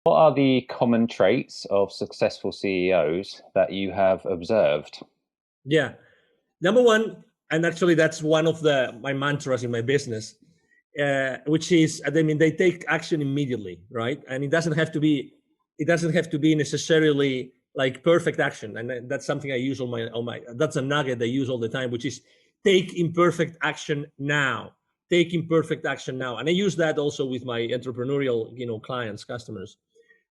What are the common traits of successful CEOs that you have observed? Yeah. Number one, and actually that's one of my mantras in my business, which is, I mean, they take action immediately, right? And it doesn't have to be necessarily like perfect action. And that's something I use that's a nugget I use all the time, which is take imperfect action now. Take imperfect action now. And I use that also with my entrepreneurial, clients, customers.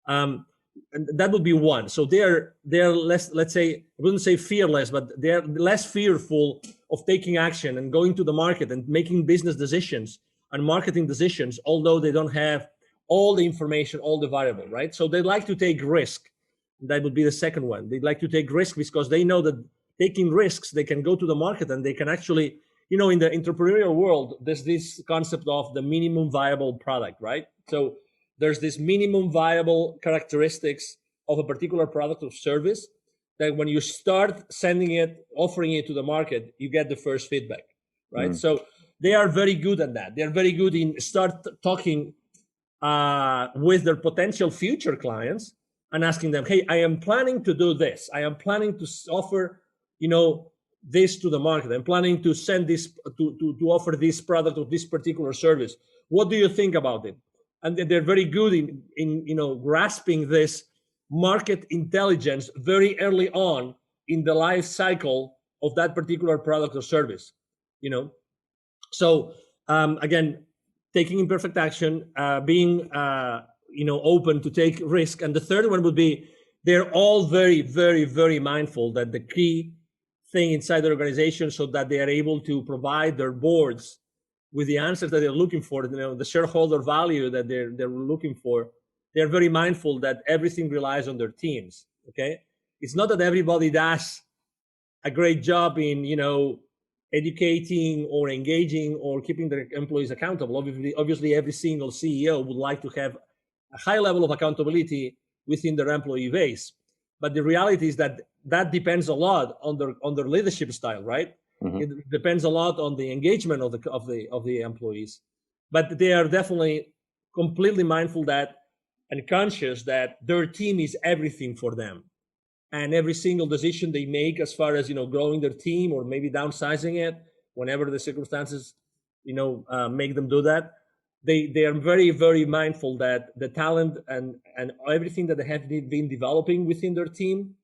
Um, and that would be one. So they're less, let's say, I wouldn't say fearless, but they're less fearful of taking action and going to the market and making business decisions and marketing decisions, although they don't have all the information, all the variable, right? So they like to take risk. That would be the second one. They like to take risk because they know that taking risks, they can go to the market and they can actually, in the entrepreneurial world, there's this concept of the minimum viable product, right? So there's this minimum viable characteristics of a particular product or service that when you start sending it, offering it to the market, you get the first feedback, right? Mm. So they are very good at that. They're very good in start talking with their potential future clients and asking them, hey, I am planning to do this. I am planning to offer, this to the market. I'm planning to send this to offer this product or this particular service. What do you think about it? And they're very good in grasping this market intelligence very early on in the life cycle of that particular product or service. you know so again, taking imperfect action, being open to take risk. And the third one would be they're all very, very, very mindful that the key thing inside the organization, so that they are able to provide their boards with the answers that they're looking for, the shareholder value that they're looking for. They're very mindful that everything relies on their teams. Okay, it's not that everybody does a great job in educating or engaging or keeping their employees accountable. Obviously, every single CEO would like to have a high level of accountability within their employee base. But the reality is that that depends a lot on their leadership style, right? Hmm. It depends a lot on the engagement of the employees. But they are definitely completely mindful that and conscious that their team is everything for them, and every single decision they make as far as growing their team or maybe downsizing it whenever the circumstances make them do that, they are very, very mindful that the talent and everything that they have been developing within their team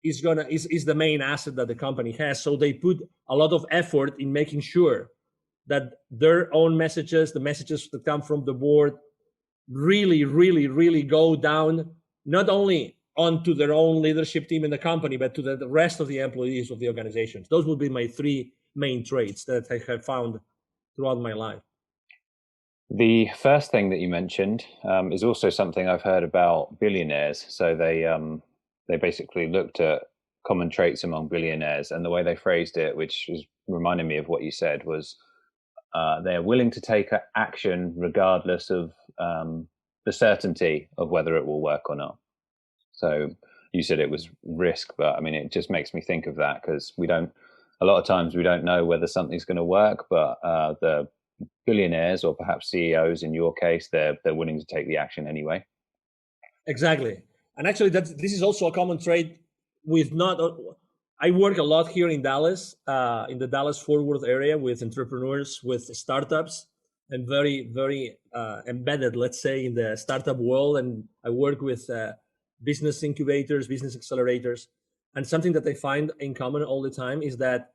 is the main asset that the company has. So they put a lot of effort in making sure that their own messages, the messages that come from the board, really, really, really go down, not only onto their own leadership team in the company, but to the rest of the employees of the organizations. Those would be my three main traits that I have found throughout my life. The first thing that you mentioned is also something I've heard about billionaires. So they basically looked at common traits among billionaires, and the way they phrased it, which is reminding me of what you said, was they're willing to take action regardless of the certainty of whether it will work or not. So you said it was risk, but I mean, it just makes me think of that because a lot of times we don't know whether something's going to work, but the billionaires or perhaps CEOs in your case, they're willing to take the action anyway. Exactly. And actually, this is also a common trait with not. I work a lot here in Dallas, in the Dallas Fort Worth area, with entrepreneurs, with startups, and very, very embedded, let's say, in the startup world. And I work with business incubators, business accelerators. And something that I find in common all the time is that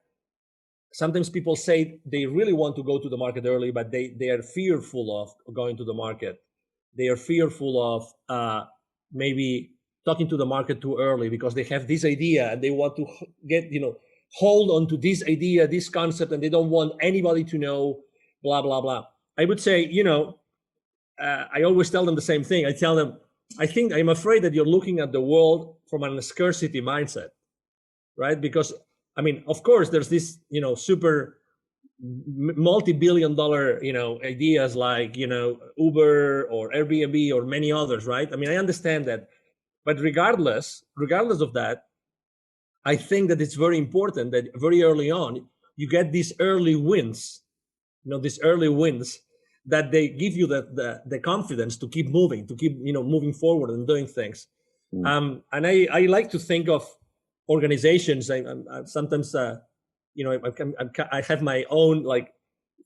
sometimes people say they really want to go to the market early, but they are fearful of going to the market. They are fearful of maybe talking to the market too early because they have this idea and they want to get, hold on to this idea, this concept, and they don't want anybody to know, blah, blah, blah. I would say, I always tell them the same thing. I tell them, I'm afraid that you're looking at the world from a scarcity mindset, right? Because, I mean, of course, there's this, super multi-billion dollar, ideas like, Uber or Airbnb or many others, right? I mean, I understand that. But regardless of that, I think that it's very important that very early on, you get these early wins, these early wins that they give you the confidence to keep moving, to keep moving forward and doing things. And I like to think of organizations. I sometimes I have my own like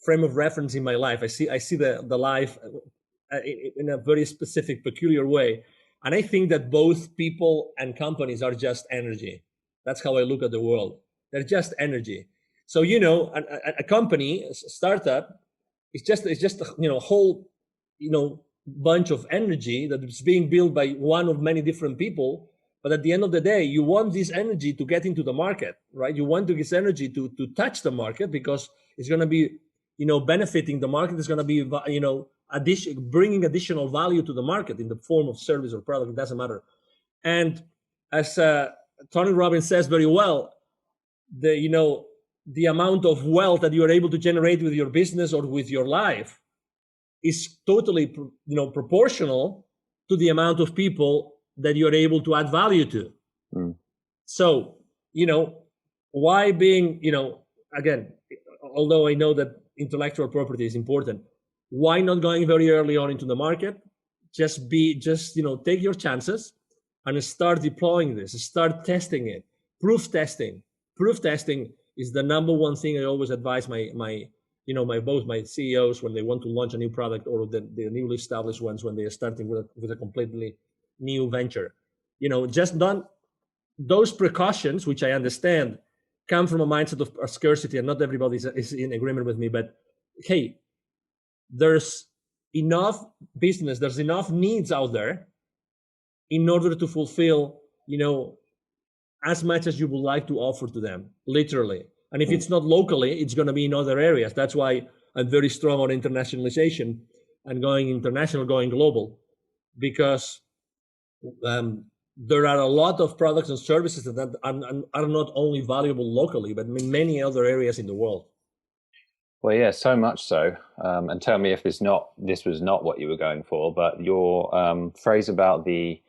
frame of reference in my life. I see the life in a very specific, peculiar way, and I think that both people and companies are just energy. That's how I look at the world. They're just energy. So a company, a startup, it's just a whole bunch of energy that is being built by one of many different people. But at the end of the day, you want this energy to get into the market, right? You want this energy to touch the market, because it's going to be benefiting the market. It's going to be bringing additional value to the market in the form of service or product. It doesn't matter. And as Tony Robbins says very well, the amount of wealth that you are able to generate with your business or with your life is totally proportional to the amount of people that you're able to add value to. So why being again, although I know that intellectual property is important, why not going very early on into the market? Just take your chances and start deploying this, start testing it. Proof testing is the number one thing I always advise my CEOs when they want to launch a new product, or the newly established ones when they are starting with a completely new venture. Just don't, those precautions, which I understand come from a mindset of scarcity, and not everybody is in agreement with me, but hey, there's enough business, there's enough needs out there in order to fulfill as much as you would like to offer to them, literally. And if it's not locally, it's going to be in other areas. That's why I'm very strong on internationalization and going international, going global, because there are a lot of products and services that are not only valuable locally, but in many other areas in the world. Well, yeah, so much so. And tell me if this was not what you were going for, but your phrase about the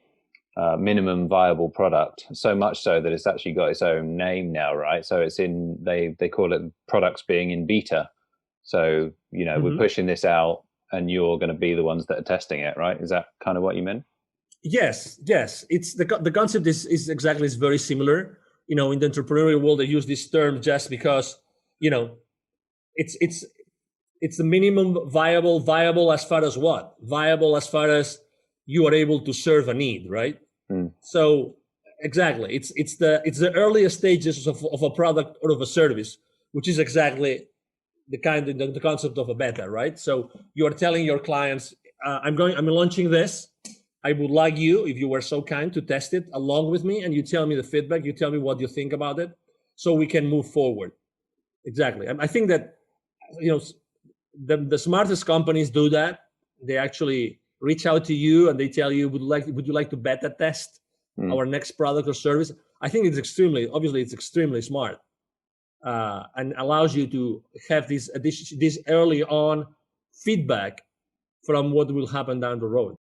minimum viable product, so much so that it's actually got its own name now, right? So it's they call it products being in beta. So we're pushing this out, and you're going to be the ones that are testing it, right? Is that kind of what you meant? Yes. It's the concept is very similar. In the entrepreneurial world, they use this term just because it's the minimum viable as far as what? Viable as far as you are able to serve a need, right? So exactly, it's the earliest stages of a product or of a service, which is exactly the concept of a beta, right? So you are telling your clients, I'm launching this. I would like you, if you were so kind, to test it along with me, and you tell me the feedback, you tell me what you think about it, so we can move forward. Exactly. I think that the smartest companies do that. They actually reach out to you and they tell you, would you like to beta test our next product or service? I think it's extremely smart, and allows you to have this early on feedback from what will happen down the road.